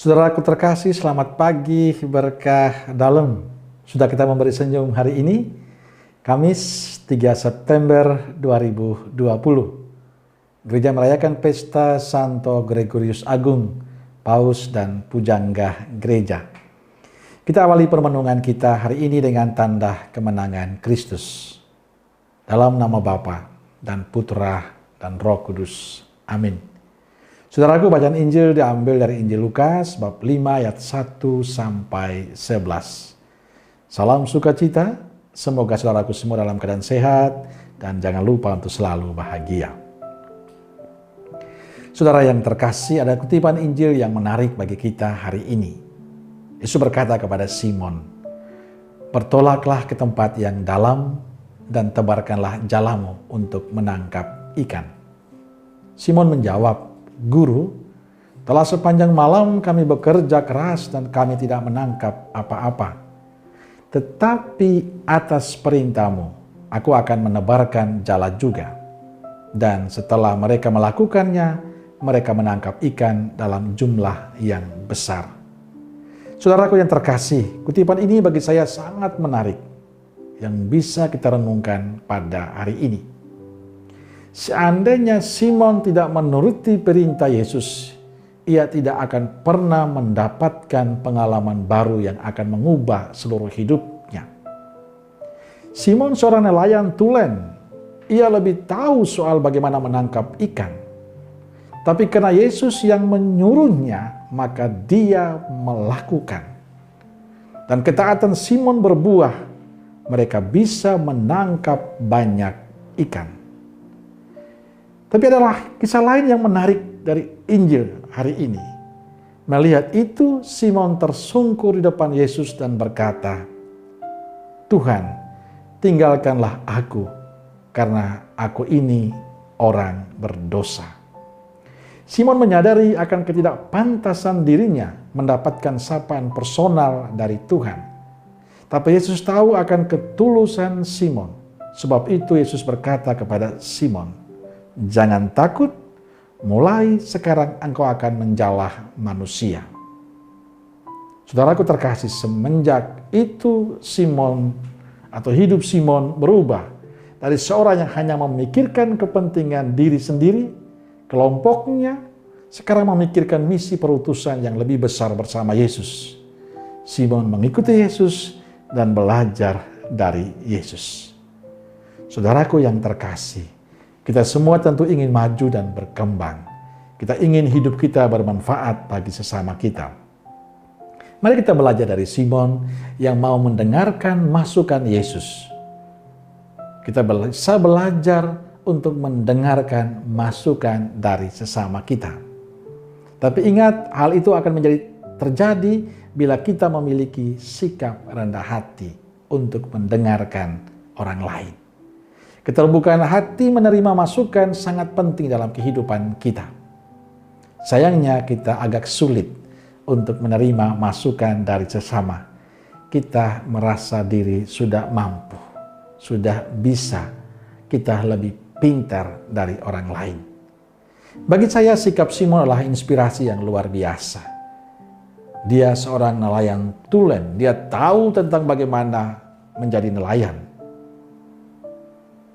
Saudaraku terkasih, selamat pagi, berkah dalam. Sudah kita memberi senyum hari ini, Kamis 3 September 2020. Gereja merayakan pesta Santo Gregorius Agung, Paus dan Pujangga Gereja. Kita awali permenungan kita hari ini dengan tanda kemenangan Kristus. Dalam nama Bapa dan Putra dan Roh Kudus. Amin. Saudaraku, bacaan Injil diambil dari Injil Lukas bab 5 ayat 1 sampai 11. Salam sukacita, semoga saudaraku semua dalam keadaan sehat dan jangan lupa untuk selalu bahagia. Saudara yang terkasih, ada kutipan Injil yang menarik bagi kita hari ini. Yesus berkata kepada Simon, "Bertolaklah ke tempat yang dalam dan tebarkanlah jalamu untuk menangkap ikan." Simon menjawab, "Guru, telah sepanjang malam kami bekerja keras dan kami tidak menangkap apa-apa. Tetapi atas perintahmu, aku akan menebarkan jala juga." Dan setelah mereka melakukannya, mereka menangkap ikan dalam jumlah yang besar. Saudaraku yang terkasih, kutipan ini bagi saya sangat menarik yang bisa kita renungkan pada hari ini. Seandainya Simon tidak menuruti perintah Yesus, ia tidak akan pernah mendapatkan pengalaman baru yang akan mengubah seluruh hidupnya. Simon seorang nelayan tulen. Ia lebih tahu soal bagaimana menangkap ikan. Tapi karena Yesus yang menyuruhnya, maka dia melakukan. Dan ketaatan Simon berbuah, mereka bisa menangkap banyak ikan. Tapi adalah kisah lain yang menarik dari Injil hari ini. Melihat itu, Simon tersungkur di depan Yesus dan berkata, "Tuhan, tinggalkanlah aku, karena aku ini orang berdosa." Simon menyadari akan ketidakpantasan dirinya mendapatkan sapaan personal dari Tuhan. Tapi Yesus tahu akan ketulusan Simon. Sebab itu Yesus berkata kepada Simon, "Jangan takut, mulai sekarang engkau akan menjala manusia." Saudaraku terkasih, semenjak itu Simon atau hidup Simon berubah dari seorang yang hanya memikirkan kepentingan diri sendiri, kelompoknya, sekarang memikirkan misi perutusan yang lebih besar bersama Yesus. Simon mengikuti Yesus dan belajar dari Yesus. Saudaraku yang terkasih, kita semua tentu ingin maju dan berkembang. Kita ingin hidup kita bermanfaat bagi sesama kita. Mari kita belajar dari Simon yang mau mendengarkan masukan Yesus. Kita bisa belajar untuk mendengarkan masukan dari sesama kita. Tapi ingat, hal itu akan terjadi bila kita memiliki sikap rendah hati untuk mendengarkan orang lain. Keterbukaan hati menerima masukan sangat penting dalam kehidupan kita. Sayangnya kita agak sulit untuk menerima masukan dari sesama. Kita merasa diri sudah mampu, sudah bisa, kita lebih pintar dari orang lain. Bagi saya, sikap Simon adalah inspirasi yang luar biasa. Dia seorang nelayan tulen. Dia tahu tentang bagaimana menjadi nelayan.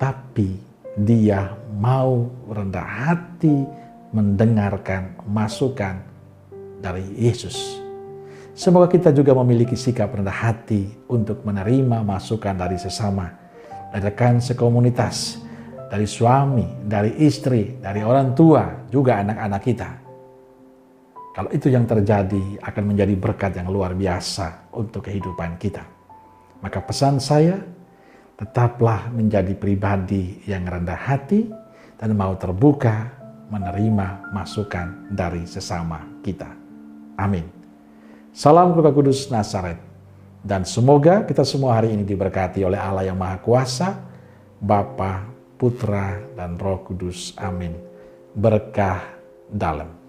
Tapi dia mau rendah hati mendengarkan masukan dari Yesus. Semoga kita juga memiliki sikap rendah hati untuk menerima masukan dari sesama, dari rekan sekomunitas, dari suami, dari istri, dari orang tua, juga anak-anak kita. Kalau itu yang terjadi, akan menjadi berkat yang luar biasa untuk kehidupan kita. Maka pesan saya, tetaplah menjadi pribadi yang rendah hati dan mau terbuka menerima masukan dari sesama kita. Amin. Salam keluarga kudus Nazaret. Dan semoga kita semua hari ini diberkati oleh Allah yang Maha Kuasa, Bapa, Putra, dan Roh Kudus. Amin. Berkah dalam.